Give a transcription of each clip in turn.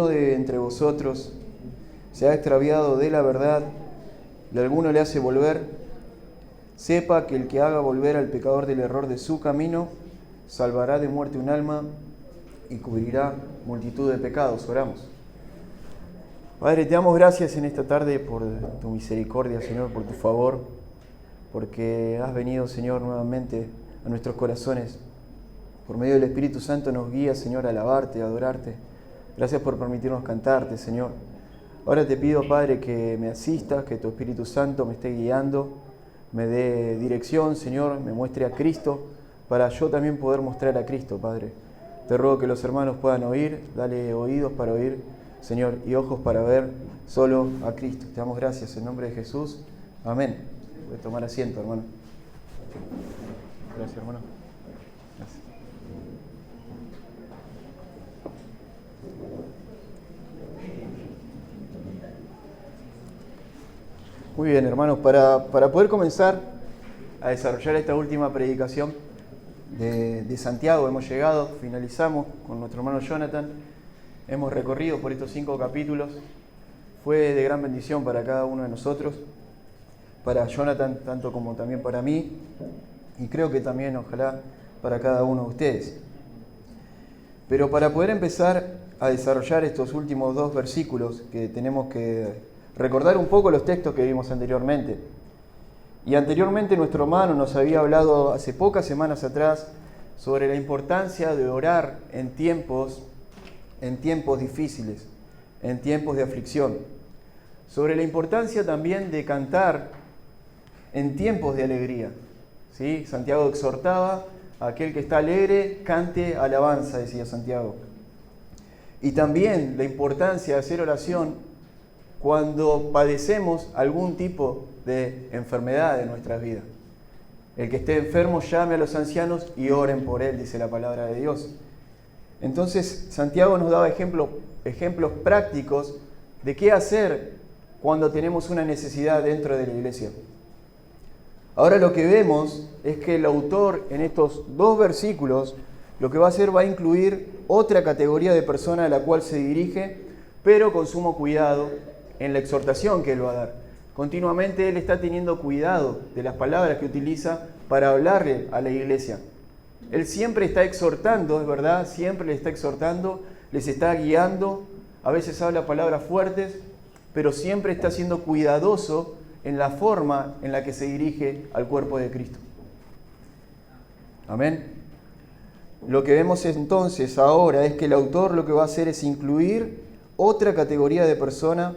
de entre vosotros se ha extraviado de la verdad y alguno le hace volver, sepa que el que haga volver al pecador del error de su camino, salvará de muerte un alma y cubrirá multitud de pecados. Oramos. Padre, te damos gracias en esta tarde por tu misericordia, Señor, por tu favor, porque has venido, Señor, nuevamente a nuestros corazones. Por medio del Espíritu Santo nos guía, Señor, a alabarte, a adorarte. Gracias por permitirnos cantarte, Señor. Ahora te pido, Padre, que me asistas, que tu Espíritu Santo me esté guiando, me dé dirección, Señor, me muestre a Cristo, para yo también poder mostrar a Cristo, Padre. Te ruego que los hermanos puedan oír, dale oídos para oír, Señor, y ojos para ver solo a Cristo. Te damos gracias en nombre de Jesús. Amén. Puedes tomar asiento, hermano. Gracias, hermano. Gracias. Muy bien, hermanos, para poder comenzar a desarrollar esta última predicación de Santiago, hemos llegado, finalizamos con nuestro hermano Jonathan, hemos recorrido por estos 5 capítulos, fue de gran bendición para cada uno de nosotros, para Jonathan tanto como también para mí, y creo que también, ojalá, para cada uno de ustedes. Pero para poder empezar a desarrollar estos últimos 2 versículos, que tenemos que recordar un poco los textos que vimos anteriormente. Y anteriormente nuestro hermano nos había hablado hace pocas semanas atrás sobre la importancia de orar en tiempos difíciles, en tiempos de aflicción. Sobre la importancia también de cantar en tiempos de alegría. ¿Sí? Santiago exhortaba a aquel que está alegre, cante alabanza, decía Santiago. Y también la importancia de hacer oración cuando padecemos algún tipo de enfermedad en nuestras vidas. El que esté enfermo llame a los ancianos y oren por él, dice la palabra de Dios. Entonces Santiago nos daba ejemplos prácticos de qué hacer cuando tenemos una necesidad dentro de la iglesia. Ahora lo que vemos es que el autor en estos 2 versículos lo que va a hacer va a incluir otra categoría de persona a la cual se dirige, pero con sumo cuidado en la exhortación que él va a dar. Continuamente él está teniendo cuidado de las palabras que utiliza para hablarle a la iglesia. Él siempre está exhortando, es verdad, siempre le está exhortando, les está guiando, a veces habla palabras fuertes, pero siempre está siendo cuidadoso en la forma en la que se dirige al cuerpo de Cristo. Amén. Lo que vemos entonces ahora es que el autor lo que va a hacer es incluir otra categoría de persona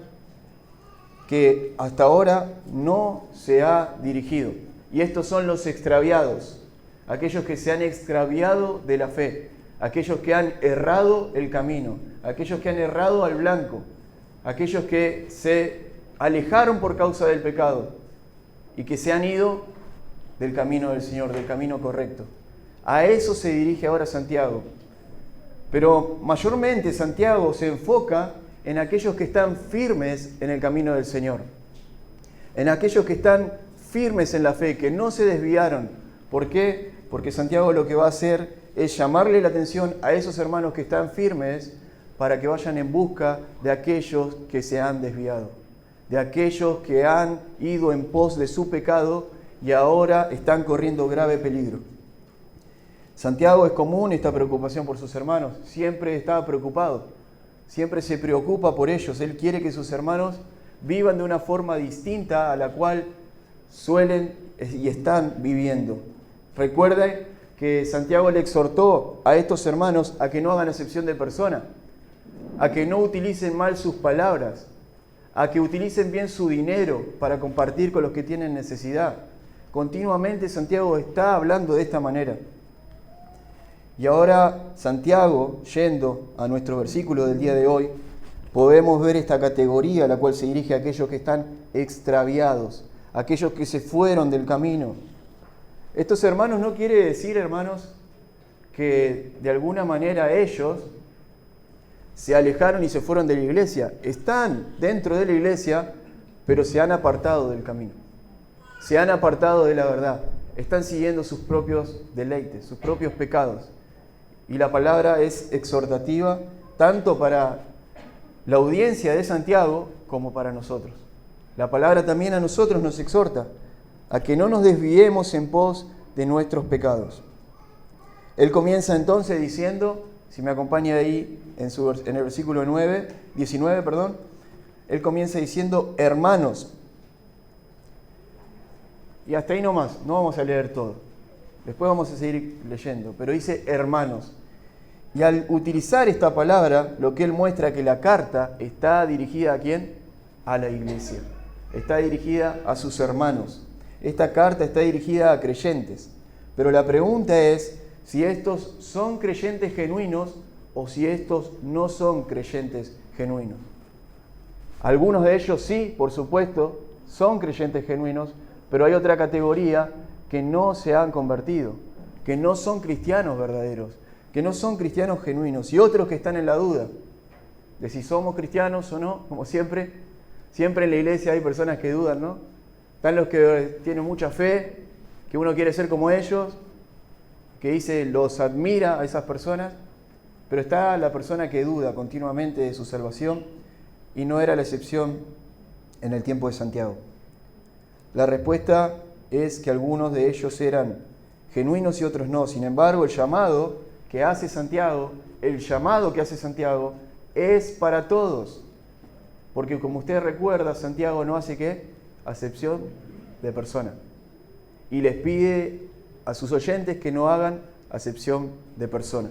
que hasta ahora no se ha dirigido. Y estos son los extraviados, aquellos que se han extraviado de la fe, aquellos que han errado el camino, aquellos que han errado al blanco, aquellos que se alejaron por causa del pecado y que se han ido del camino del Señor, del camino correcto. A eso se dirige ahora Santiago. Pero mayormente Santiago se enfoca en aquellos que están firmes en el camino del Señor, en aquellos que están firmes en la fe, que no se desviaron. ¿Por qué? Porque Santiago lo que va a hacer es llamarle la atención a esos hermanos que están firmes para que vayan en busca de aquellos que se han desviado, de aquellos que han ido en pos de su pecado y ahora están corriendo grave peligro. Santiago es común esta preocupación por sus hermanos, siempre está preocupado. Siempre se preocupa por ellos. Él quiere que sus hermanos vivan de una forma distinta a la cual suelen y están viviendo. Recuerden que Santiago le exhortó a estos hermanos a que no hagan acepción de persona, a que no utilicen mal sus palabras, a que utilicen bien su dinero para compartir con los que tienen necesidad. Continuamente Santiago está hablando de esta manera. Y ahora Santiago, yendo a nuestro versículo del día de hoy, podemos ver esta categoría a la cual se dirige a aquellos que están extraviados, aquellos que se fueron del camino. Estos hermanos no quiere decir, hermanos, que de alguna manera ellos se alejaron y se fueron de la iglesia. Están dentro de la iglesia, pero se han apartado del camino. Se han apartado de la verdad. Están siguiendo sus propios deleites, sus propios pecados. Y la palabra es exhortativa tanto para la audiencia de Santiago como para nosotros. La palabra también a nosotros nos exhorta a que no nos desviemos en pos de nuestros pecados. Él comienza entonces diciendo, si me acompaña ahí en el versículo 19, él comienza diciendo hermanos. Y hasta ahí nomás, no vamos a leer todo. Después vamos a seguir leyendo, pero dice hermanos. Y al utilizar esta palabra, lo que él muestra que la carta está dirigida ¿a quién? A la iglesia. Está dirigida a sus hermanos. Esta carta está dirigida a creyentes. Pero la pregunta es si estos son creyentes genuinos o si estos no son creyentes genuinos. Algunos de ellos sí, por supuesto, son creyentes genuinos, pero hay otra categoría que no se han convertido, que no son cristianos verdaderos, que no son cristianos genuinos, y otros que están en la duda de si somos cristianos o no, como siempre en la iglesia hay personas que dudan, ¿no? Están los que tienen mucha fe, que uno quiere ser como ellos, que los admira a esas personas, pero está la persona que duda continuamente de su salvación, y no era la excepción en el tiempo de Santiago. La respuesta es que algunos de ellos eran genuinos y otros no. Sin embargo, el llamado que hace Santiago es para todos. Porque como usted recuerda, Santiago no hace ¿qué? Acepción de persona. Y les pide a sus oyentes que no hagan acepción de persona.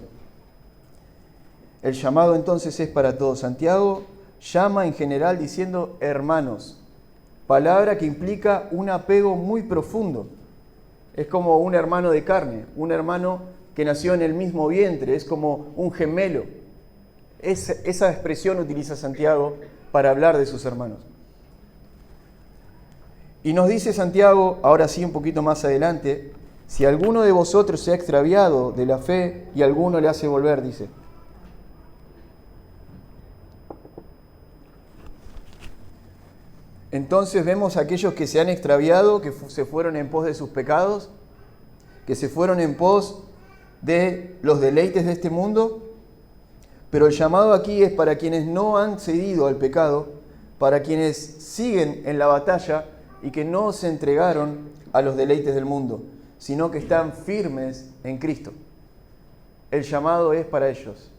El llamado entonces es para todos. Santiago llama en general diciendo hermanos. Palabra que implica un apego muy profundo. Es como un hermano de carne, un hermano que nació en el mismo vientre, es como un gemelo. Esa expresión utiliza Santiago para hablar de sus hermanos. Y nos dice Santiago, ahora sí un poquito más adelante, si alguno de vosotros se ha extraviado de la fe y alguno le hace volver, dice. Entonces vemos a aquellos que se han extraviado, que se fueron en pos de sus pecados, que se fueron en pos de los deleites de este mundo, pero el llamado aquí es para quienes no han cedido al pecado, para quienes siguen en la batalla y que no se entregaron a los deleites del mundo, sino que están firmes en Cristo. El llamado es para ellos.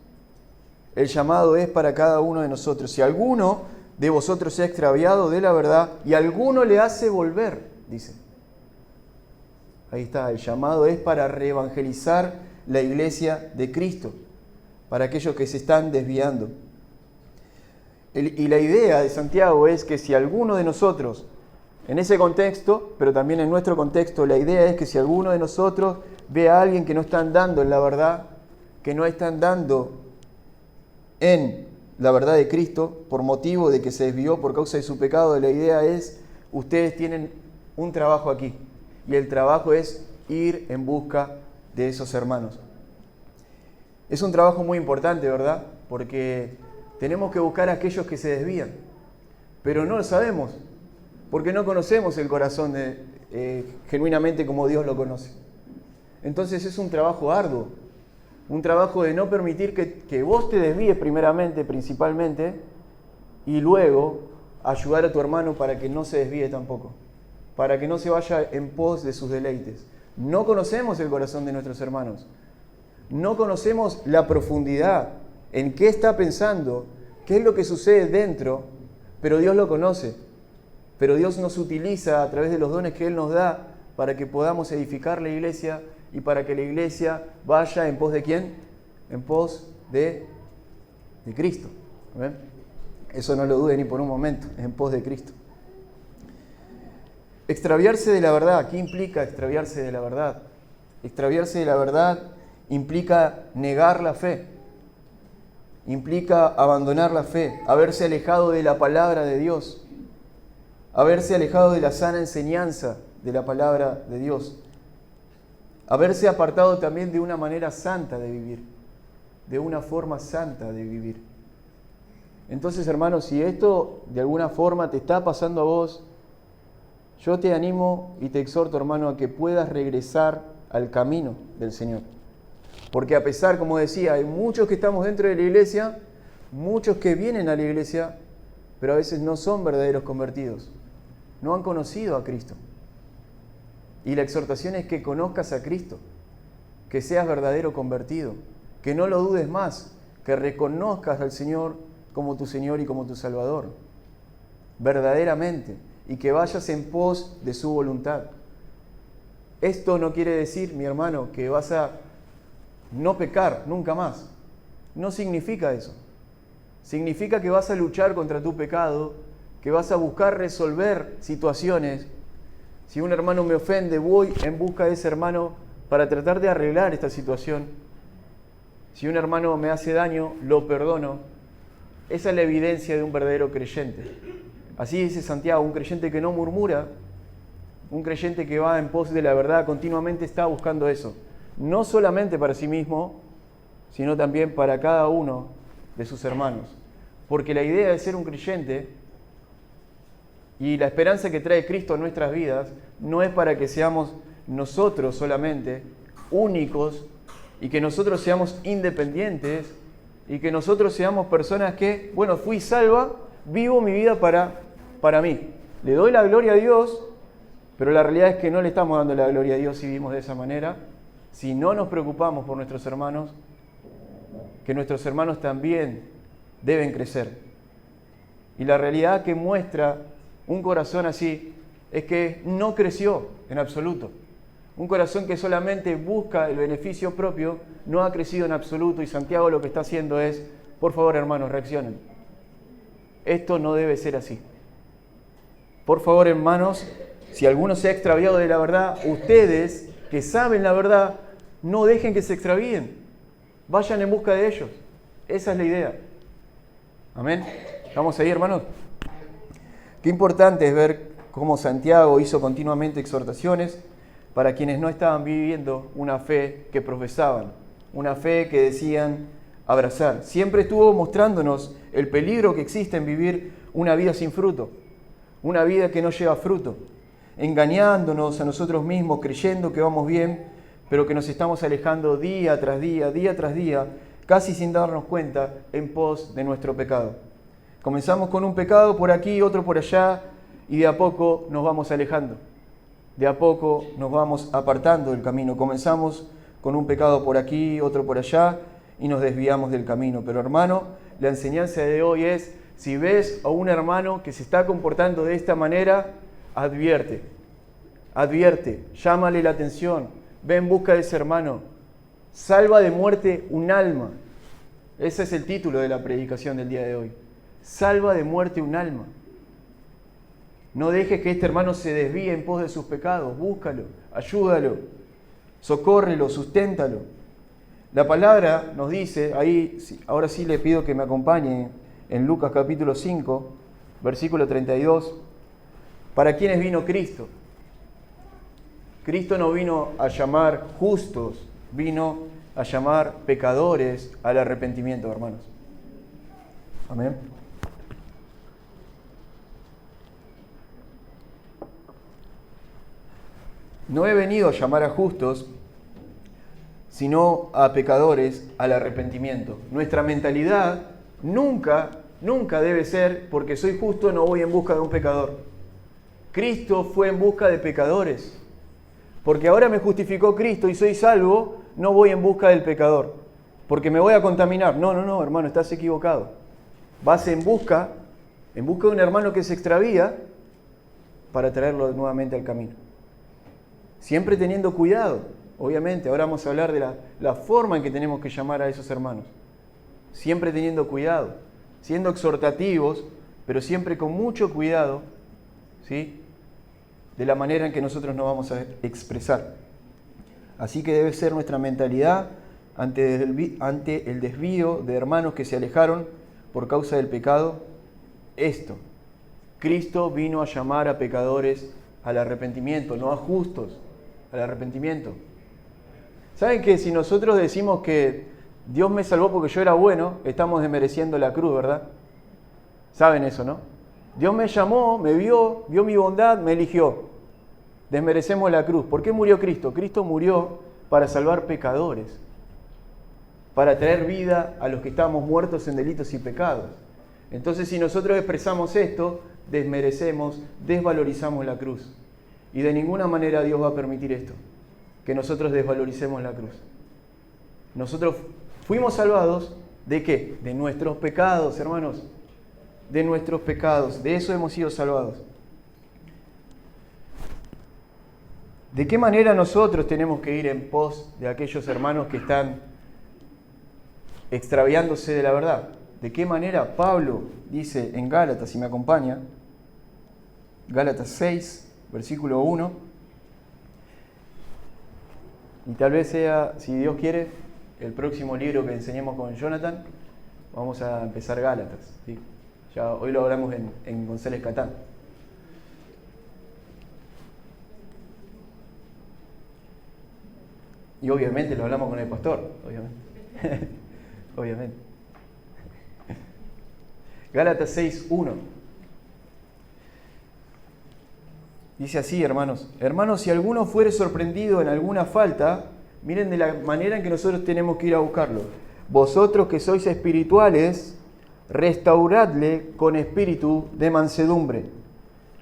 El llamado es para cada uno de nosotros. Si alguno de vosotros se ha extraviado de la verdad y alguno le hace volver, dice. Ahí está, el llamado es para reevangelizar la iglesia de Cristo, para aquellos que se están desviando. Y la idea de Santiago es que si alguno de nosotros, en ese contexto, pero también en nuestro contexto, la idea es que si alguno de nosotros ve a alguien que no está andando en la verdad, que no está andando en la verdad de Cristo, por motivo de que se desvió por causa de su pecado, la idea es, ustedes tienen un trabajo aquí, y el trabajo es ir en busca de esos hermanos. Es un trabajo muy importante, ¿verdad? Porque tenemos que buscar a aquellos que se desvían, pero no lo sabemos, porque no conocemos el corazón genuinamente como Dios lo conoce. Entonces es un trabajo arduo, un trabajo de no permitir que vos te desvíes primeramente, principalmente, y luego ayudar a tu hermano para que no se desvíe tampoco, para que no se vaya en pos de sus deleites. No conocemos el corazón de nuestros hermanos, no conocemos la profundidad, en qué está pensando, qué es lo que sucede dentro, pero Dios lo conoce. Pero Dios nos utiliza a través de los dones que Él nos da para que podamos edificar la iglesia y para que la iglesia vaya en pos de ¿quién? En pos de Cristo. ¿Ven? Eso no lo duden ni por un momento, en pos de Cristo. Extraviarse de la verdad, ¿qué implica extraviarse de la verdad? Extraviarse de la verdad implica negar la fe, implica abandonar la fe, haberse alejado de la palabra de Dios, haberse alejado de la sana enseñanza de la palabra de Dios, haberse apartado también de una manera santa de vivir, de una forma santa de vivir. Entonces, hermanos, si esto de alguna forma te está pasando a vos, yo te animo y te exhorto, hermano, a que puedas regresar al camino del Señor. Porque a pesar, como decía, hay muchos que estamos dentro de la iglesia, muchos que vienen a la iglesia, pero a veces no son verdaderos convertidos. No han conocido a Cristo. Y la exhortación es que conozcas a Cristo, que seas verdadero convertido, que no lo dudes más, que reconozcas al Señor como tu Señor y como tu Salvador, verdaderamente, y que vayas en pos de su voluntad. Esto no quiere decir, mi hermano, que vas a no pecar nunca más. No significa eso. Significa que vas a luchar contra tu pecado, que vas a buscar resolver situaciones. Si un hermano me ofende, voy en busca de ese hermano para tratar de arreglar esta situación. Si un hermano me hace daño, lo perdono. Esa es la evidencia de un verdadero creyente. Así dice Santiago, un creyente que no murmura, un creyente que va en pos de la verdad, continuamente está buscando eso. No solamente para sí mismo, sino también para cada uno de sus hermanos. Porque la idea de ser un creyente y la esperanza que trae Cristo a nuestras vidas no es para que seamos nosotros solamente únicos y que nosotros seamos independientes y que nosotros seamos personas que, bueno, fui salva, vivo mi vida para mí. Le doy la gloria a Dios, pero la realidad es que no le estamos dando la gloria a Dios si vivimos de esa manera. Si no nos preocupamos por nuestros hermanos, que nuestros hermanos también deben crecer. Y la realidad que muestra un corazón así es que no creció en absoluto. Un corazón que solamente busca el beneficio propio no ha crecido en absoluto, y Santiago lo que está haciendo es, por favor, hermanos, reaccionen. Esto no debe ser así. Por favor, hermanos, si alguno se ha extraviado de la verdad, ustedes que saben la verdad, no dejen que se extravíen. Vayan en busca de ellos. Esa es la idea. Amén. ¿Vamos ahí, hermanos? Qué importante es ver cómo Santiago hizo continuamente exhortaciones para quienes no estaban viviendo una fe que profesaban, una fe que decían abrazar. Siempre estuvo mostrándonos el peligro que existe en vivir una vida sin fruto, una vida que no lleva fruto, engañándonos a nosotros mismos, creyendo que vamos bien, pero que nos estamos alejando día tras día, casi sin darnos cuenta, en pos de nuestro pecado. Comenzamos con un pecado por aquí, otro por allá, y de a poco nos vamos alejando. De a poco nos vamos apartando del camino. Comenzamos con un pecado por aquí, otro por allá, y nos desviamos del camino. Pero hermano, la enseñanza de hoy es, si ves a un hermano que se está comportando de esta manera, advierte, llámale la atención, ve en busca de ese hermano, salva de muerte un alma. Ese es el título de la predicación del día de hoy. Salva de muerte un alma. No dejes que este hermano se desvíe en pos de sus pecados. Búscalo, ayúdalo, socórrelo, susténtalo. La palabra nos dice, ahí, ahora sí le pido que me acompañe en Lucas capítulo 5, versículo 32. ¿Para quiénes vino Cristo? Cristo no vino a llamar justos, vino a llamar pecadores al arrepentimiento, hermanos. Amén. No he venido a llamar a justos, sino a pecadores al arrepentimiento. Nuestra mentalidad nunca debe ser, porque soy justo, no voy en busca de un pecador. Cristo fue en busca de pecadores. Porque ahora me justificó Cristo y soy salvo, no voy en busca del pecador. Porque me voy a contaminar. No, hermano, estás equivocado. Vas en busca de un hermano que se extravía para traerlo nuevamente al camino. Siempre teniendo cuidado, obviamente. Ahora vamos a hablar de la forma en que tenemos que llamar a esos hermanos. Siempre teniendo cuidado, siendo exhortativos, pero siempre con mucho cuidado, ¿sí?, de la manera en que nosotros nos vamos a expresar. Así que debe ser nuestra mentalidad ante el desvío de hermanos que se alejaron por causa del pecado, esto: Cristo vino a llamar a pecadores al arrepentimiento, no a justos, al arrepentimiento. ¿Saben que si nosotros decimos que Dios me salvó porque yo era bueno, estamos desmereciendo la cruz, verdad? ¿Saben eso, no? Dios me llamó, me vio mi bondad, me eligió. Desmerecemos la cruz. ¿Por qué murió Cristo? Cristo murió para salvar pecadores. para traer vida a los que estamos muertos en delitos y pecados. Entonces, si nosotros expresamos esto, desmerecemos, desvalorizamos la cruz. Y de ninguna manera Dios va a permitir esto, que nosotros desvaloricemos la cruz. Nosotros fuimos salvados, ¿de qué? De nuestros pecados, hermanos. De nuestros pecados. De eso hemos sido salvados. ¿De qué manera nosotros tenemos que ir en pos de aquellos hermanos que están extraviándose de la verdad? ¿De qué manera? Pablo dice en Gálatas, si me acompaña, Gálatas 6, versículo 1, y tal vez sea, si Dios quiere, el próximo libro que enseñemos con Jonathan, vamos a empezar Gálatas, ¿sí? Ya hoy lo hablamos en González Catán. Y obviamente lo hablamos con el pastor, obviamente. Obviamente. Gálatas 6:1. Dice así, hermanos. Hermanos, si alguno fuere sorprendido en alguna falta, miren de la manera en que nosotros tenemos que ir a buscarlo. Vosotros que sois espirituales, restauradle con espíritu de mansedumbre,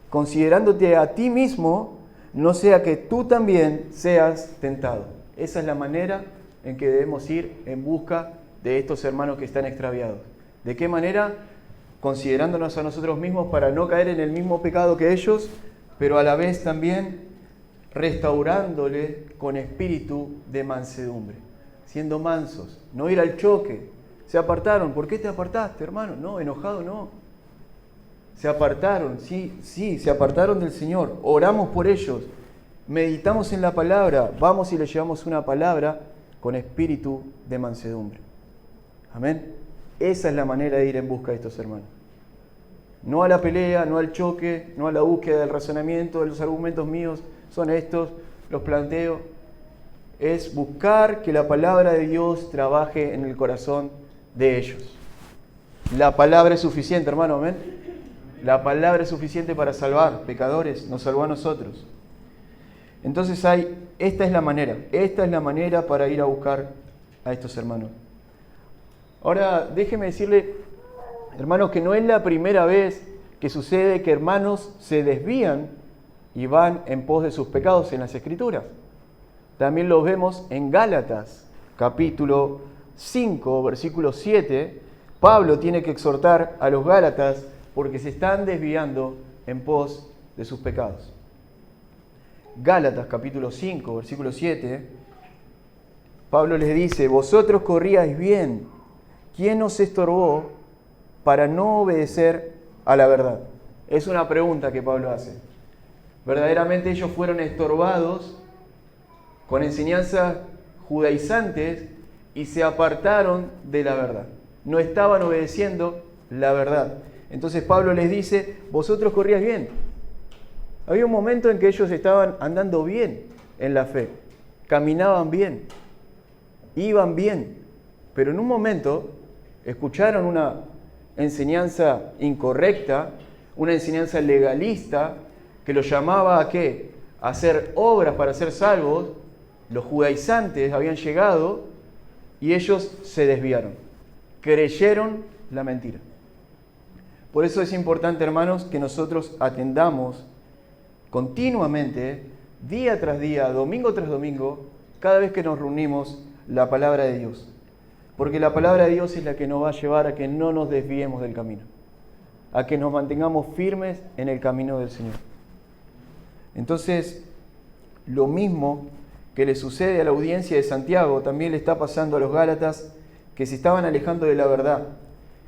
considerándote a ti mismo, no sea que tú también seas tentado. Esa es la manera en que debemos ir en busca de estos hermanos que están extraviados. ¿De qué manera? Considerándonos a nosotros mismos para no caer en el mismo pecado que ellos, pero a la vez también restaurándole con espíritu de mansedumbre, siendo mansos, no ir al choque. Se apartaron. ¿Por qué te apartaste, hermano? No, enojado no. Se apartaron, sí, se apartaron del Señor. Oramos por ellos. Meditamos en la palabra. Vamos y les llevamos una palabra con espíritu de mansedumbre. Amén. Esa es la manera de ir en busca de estos hermanos. No a la pelea, no al choque, no a la búsqueda del razonamiento, de los argumentos míos son estos, los planteo. Es buscar que la palabra de Dios trabaje en el corazón de ellos. La palabra es suficiente, hermano, amén. La palabra es suficiente para salvar pecadores, nos salvó a nosotros. Entonces esta es la manera para ir a buscar a estos hermanos. Ahora, déjeme decirle, hermanos, que no es la primera vez que sucede que hermanos se desvían y van en pos de sus pecados en las Escrituras. También lo vemos en Gálatas, capítulo 5, versículo 7. Pablo tiene que exhortar a los Gálatas porque se están desviando en pos de sus pecados. Gálatas, capítulo 5, versículo 7. Pablo les dice: vosotros corríais bien. ¿Quién os estorbó para no obedecer a la verdad? Es una pregunta que Pablo hace. Verdaderamente ellos fueron estorbados con enseñanzas judaizantes y se apartaron de la verdad. No estaban obedeciendo la verdad. Entonces Pablo les dice: vosotros corríais bien. Había un momento en que ellos estaban andando bien en la fe, caminaban bien, iban bien, pero en un momento escucharon una enseñanza incorrecta, una enseñanza legalista que los llamaba ¿a qué? A hacer obras para ser salvos. Los judaizantes habían llegado y ellos se desviaron, creyeron la mentira. Por eso es importante, hermanos, que nosotros atendamos continuamente, día tras día, domingo tras domingo, cada vez que nos reunimos, la palabra de Dios. Porque la palabra de Dios es la que nos va a llevar a que no nos desviemos del camino, a que nos mantengamos firmes en el camino del Señor. Entonces, lo mismo que le sucede a la audiencia de Santiago, también le está pasando a los Gálatas que se estaban alejando de la verdad.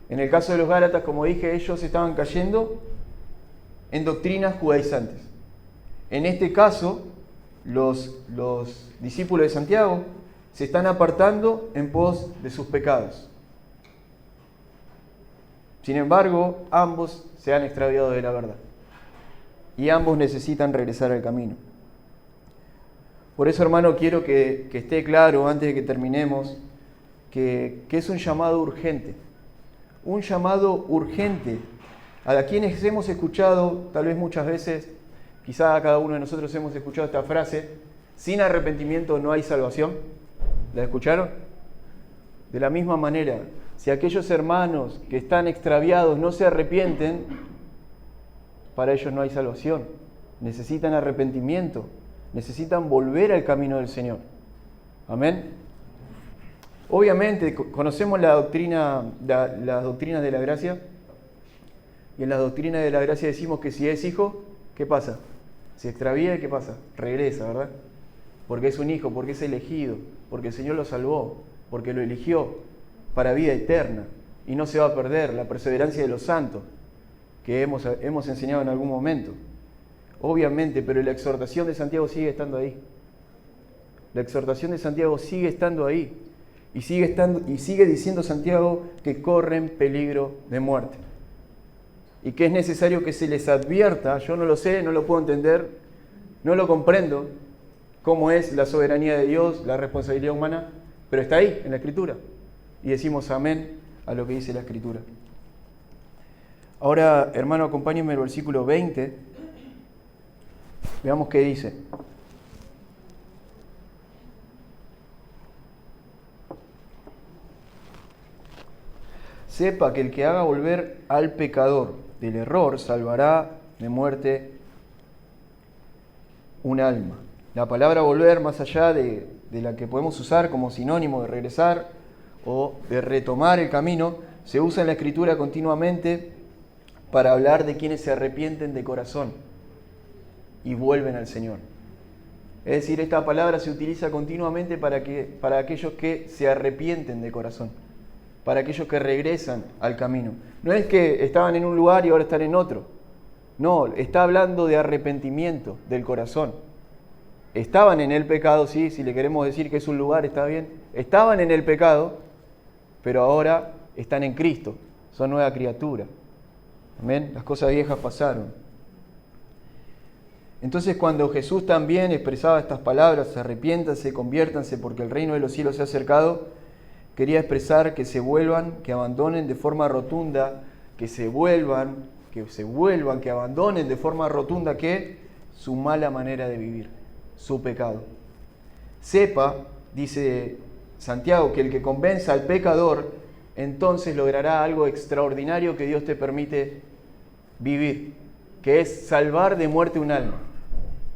En el caso de los Gálatas, como dije, ellos estaban cayendo en doctrinas judaizantes. En este caso, los discípulos de Santiago se están apartando en pos de sus pecados. Sin embargo, ambos se han extraviado de la verdad y ambos necesitan regresar al camino. Por eso, hermano, quiero que esté claro antes de que terminemos que es un llamado urgente. Un llamado urgente a quienes hemos escuchado, tal vez muchas veces, quizá cada uno de nosotros hemos escuchado esta frase: sin arrepentimiento no hay salvación. ¿La escucharon? De la misma manera, si aquellos hermanos que están extraviados no se arrepienten, para ellos no hay salvación. Necesitan arrepentimiento, necesitan volver al camino del Señor. Amén. Obviamente conocemos las doctrinas de la gracia, y en las doctrinas de la gracia decimos que si es hijo, ¿qué pasa? Si extravía, ¿qué pasa? Regresa, ¿verdad? Porque es un hijo, porque es elegido, porque el Señor lo salvó, porque lo eligió para vida eterna y no se va a perder. La perseverancia de los santos que hemos enseñado en algún momento. Obviamente, pero la exhortación de Santiago sigue estando ahí. La exhortación de Santiago sigue estando ahí. Y sigue diciendo Santiago que corren peligro de muerte. Y que es necesario que se les advierta. Yo no lo sé, no lo puedo entender, no lo comprendo, cómo es la soberanía de Dios, la responsabilidad humana, pero está ahí, en la Escritura. Y decimos amén a lo que dice la Escritura. Ahora, hermano, acompáñenme al versículo 20. Veamos qué dice. Sepa que el que haga volver al pecador del error salvará de muerte un alma. La palabra volver, más allá de la que podemos usar como sinónimo de regresar o de retomar el camino, se usa en la Escritura continuamente para hablar de quienes se arrepienten de corazón y vuelven al Señor. Es decir, esta palabra se utiliza continuamente para aquellos que se arrepienten de corazón, para aquellos que regresan al camino. No es que estaban en un lugar y ahora están en otro. No, está hablando de arrepentimiento del corazón. Estaban en el pecado, sí, si le queremos decir que es un lugar, está bien. Estaban en el pecado, pero ahora están en Cristo, son nueva criatura. Amén. Las cosas viejas pasaron. Entonces, cuando Jesús también expresaba estas palabras, arrepiéntanse, conviértanse, porque el reino de los cielos se ha acercado, quería expresar que se vuelvan, que abandonen de forma rotunda, que abandonen de forma rotunda que su mala manera de vivir, su pecado. Sepa, dice Santiago, que el que convenza al pecador, entonces logrará algo extraordinario que Dios te permite vivir, que es salvar de muerte un alma.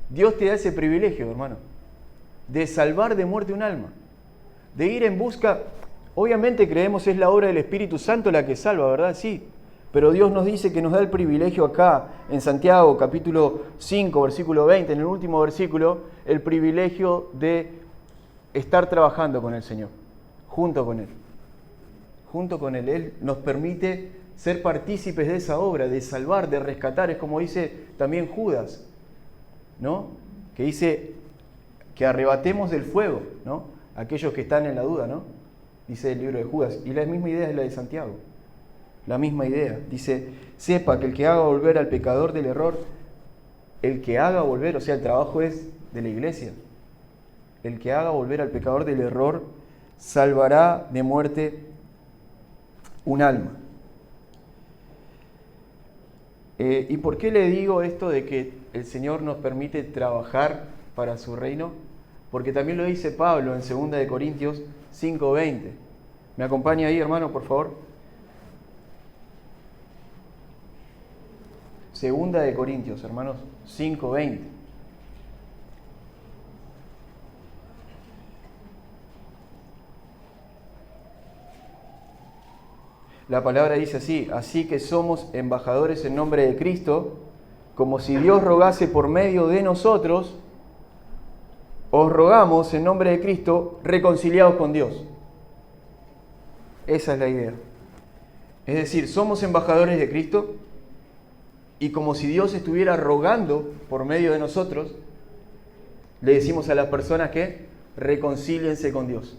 Dios te da ese privilegio, hermano, de salvar de muerte un alma, de ir en busca. Obviamente creemos es la obra del Espíritu Santo la que salva, ¿verdad? Sí, pero Dios nos dice que nos da el privilegio acá, en Santiago, capítulo 5, versículo 20, en el último versículo, el privilegio de estar trabajando con el Señor, junto con Él. Junto con Él. Él nos permite ser partícipes de esa obra, de salvar, de rescatar. Es como dice también Judas, ¿no? Que dice que arrebatemos del fuego, ¿no? Aquellos que están en la duda, ¿no? Dice el libro de Judas. Y la misma idea es la de Santiago. La misma idea. Dice, sepa que el que haga volver al pecador del error, el que haga volver, o sea, el trabajo es de la iglesia. El que haga volver al pecador del error, salvará de muerte un alma. ¿Y por qué le digo esto de que el Señor nos permite trabajar para su reino? Porque también lo dice Pablo en 2 Corintios 5:20. ¿Me acompaña ahí, hermano, por favor? 2 Corintios, hermanos, 5:20. La palabra dice así: así que somos embajadores en nombre de Cristo, como si Dios rogase por medio de nosotros, os rogamos en nombre de Cristo, reconciliados con Dios. Esa es la idea. Es decir, somos embajadores de Cristo y como si Dios estuviera rogando por medio de nosotros, le decimos a las personas que reconcíliense con Dios.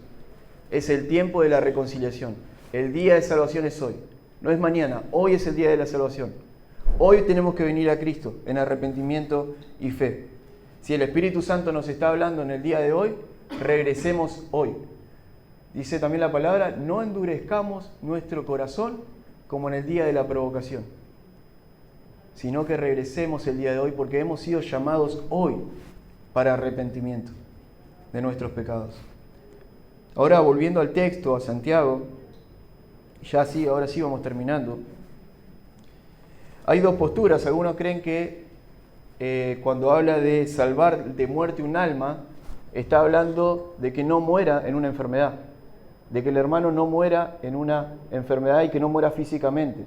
Es el tiempo de la reconciliación. El día de salvación es hoy, no es mañana. Hoy es el día de la salvación. Hoy tenemos que venir a Cristo en arrepentimiento y fe. Si el Espíritu Santo nos está hablando en el día de hoy, regresemos hoy. Dice también la palabra, no endurezcamos nuestro corazón como en el día de la provocación, sino que regresemos el día de hoy porque hemos sido llamados hoy para arrepentimiento de nuestros pecados. Ahora, volviendo al texto, a Santiago, ahora sí vamos terminando. Hay dos posturas. Algunos creen que cuando habla de salvar de muerte un alma, está hablando de que no muera en una enfermedad, de que el hermano no muera en una enfermedad y que no muera físicamente.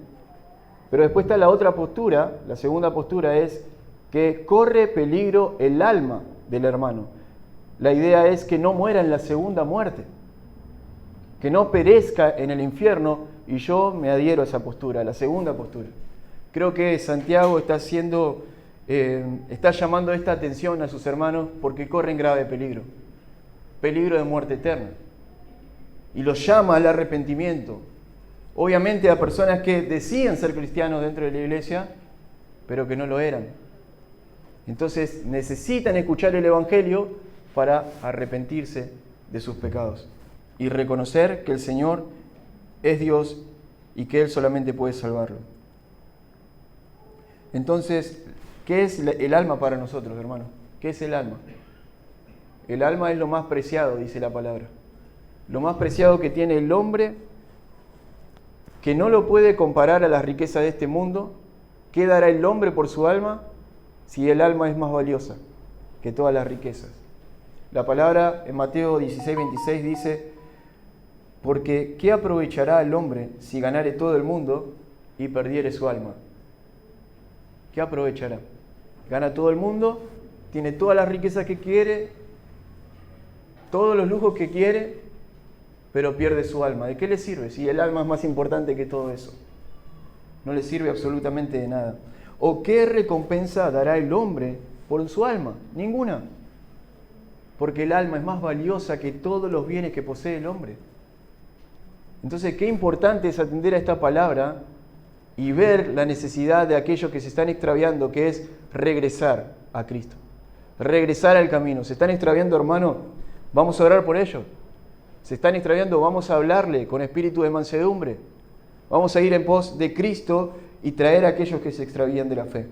Pero después está la otra postura, la segunda postura es que corre peligro el alma del hermano. La idea es que no muera en la segunda muerte, que no perezca en el infierno, y yo me adhiero a esa postura, la segunda postura. Creo que Santiago está llamando esta atención a sus hermanos porque corren grave peligro de muerte eterna. Y los llama al arrepentimiento. Obviamente a personas que decían ser cristianos dentro de la iglesia, pero que no lo eran. Entonces necesitan escuchar el Evangelio para arrepentirse de sus pecados y reconocer que el Señor es Dios y que Él solamente puede salvarlo. Entonces, ¿qué es el alma para nosotros, hermanos? ¿Qué es el alma? El alma es lo más preciado, dice la palabra. Lo más preciado que tiene el hombre, que no lo puede comparar a las riquezas de este mundo. ¿Qué dará el hombre por su alma si el alma es más valiosa que todas las riquezas? La palabra en Mateo 16:26 dice: porque ¿qué aprovechará el hombre si ganare todo el mundo y perdiere su alma? ¿Qué aprovechará? Gana todo el mundo, tiene todas las riquezas que quiere, todos los lujos que quiere, pero pierde su alma. ¿De qué le sirve si el alma es más importante que todo eso? No le sirve absolutamente de nada. ¿O qué recompensa dará el hombre por su alma? Ninguna. Porque el alma es más valiosa que todos los bienes que posee el hombre. Entonces, qué importante es atender a esta palabra y ver la necesidad de aquellos que se están extraviando, que es regresar a Cristo. Regresar al camino. ¿Se están extraviando, hermano? Vamos a orar por ellos. ¿Se están extraviando? Vamos a hablarle con espíritu de mansedumbre. Vamos a ir en pos de Cristo y traer a aquellos que se extravían de la fe.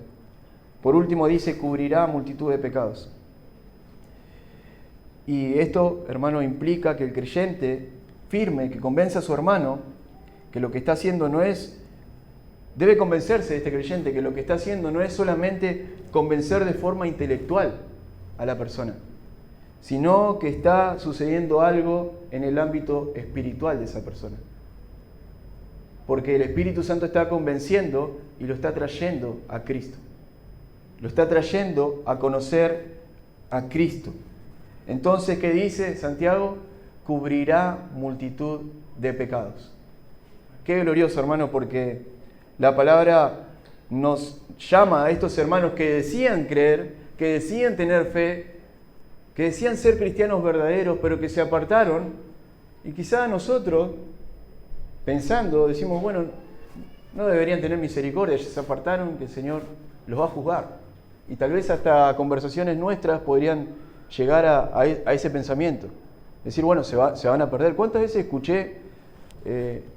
Por último dice, cubrirá multitud de pecados. Y esto, hermano, implica que el creyente firme, que convenza a su hermano que lo que está haciendo no es... Debe convencerse de este creyente que lo que está haciendo no es solamente convencer de forma intelectual a la persona, sino que está sucediendo algo en el ámbito espiritual de esa persona. Porque el Espíritu Santo está convenciendo y lo está trayendo a Cristo. Lo está trayendo a conocer a Cristo. Entonces, ¿qué dice Santiago? Cubrirá multitud de pecados. Qué glorioso, hermano, porque la palabra nos llama a estos hermanos que decían creer, que decían tener fe, que decían ser cristianos verdaderos, pero que se apartaron. Y quizá nosotros, pensando, decimos, bueno, no deberían tener misericordia, ya se apartaron, que el Señor los va a juzgar. Y tal vez hasta conversaciones nuestras podrían llegar a ese pensamiento. Decir, bueno, se van a perder. ¿Cuántas veces escuché,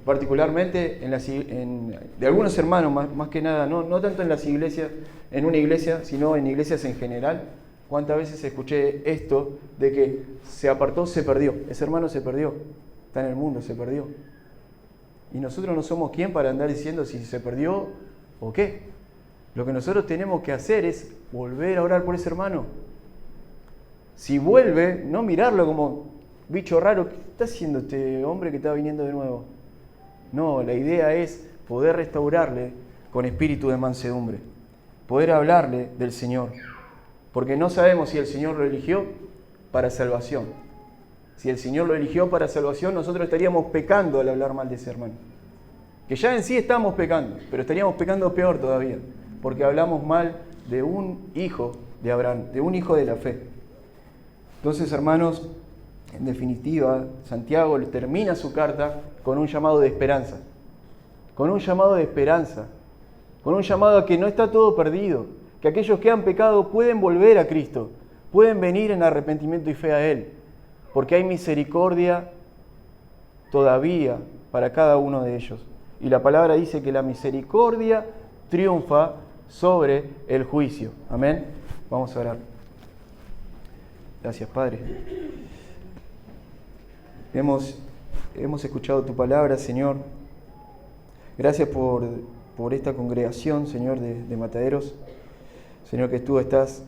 particularmente de algunos hermanos, más que nada, no tanto en las iglesias, en una iglesia, sino en iglesias en general? ¿Cuántas veces escuché esto de que se apartó, se perdió? Ese hermano se perdió, está en el mundo, se perdió. Y nosotros no somos quien para andar diciendo si se perdió o qué. Lo que nosotros tenemos que hacer es volver a orar por ese hermano. Si vuelve, no mirarlo como bicho raro, ¿qué está haciendo este hombre que está viniendo de nuevo? No, la idea es poder restaurarle con espíritu de mansedumbre, poder hablarle del Señor, porque no sabemos si el Señor lo eligió para salvación. Si el Señor lo eligió para salvación, nosotros estaríamos pecando al hablar mal de ese hermano. Que ya en sí estamos pecando, pero estaríamos pecando peor todavía, porque hablamos mal de un hijo de Abraham, de un hijo de la fe. Entonces, hermanos, en definitiva, Santiago termina su carta con un llamado de esperanza. Con un llamado de esperanza. Con un llamado a que no está todo perdido. Que aquellos que han pecado pueden volver a Cristo. Pueden venir en arrepentimiento y fe a Él. Porque hay misericordia todavía para cada uno de ellos. Y la palabra dice que la misericordia triunfa sobre el juicio. Amén. Vamos a orar. Gracias, Padre. Hemos escuchado tu palabra, Señor. Gracias por esta congregación, Señor, de mataderos. Señor, que tú estás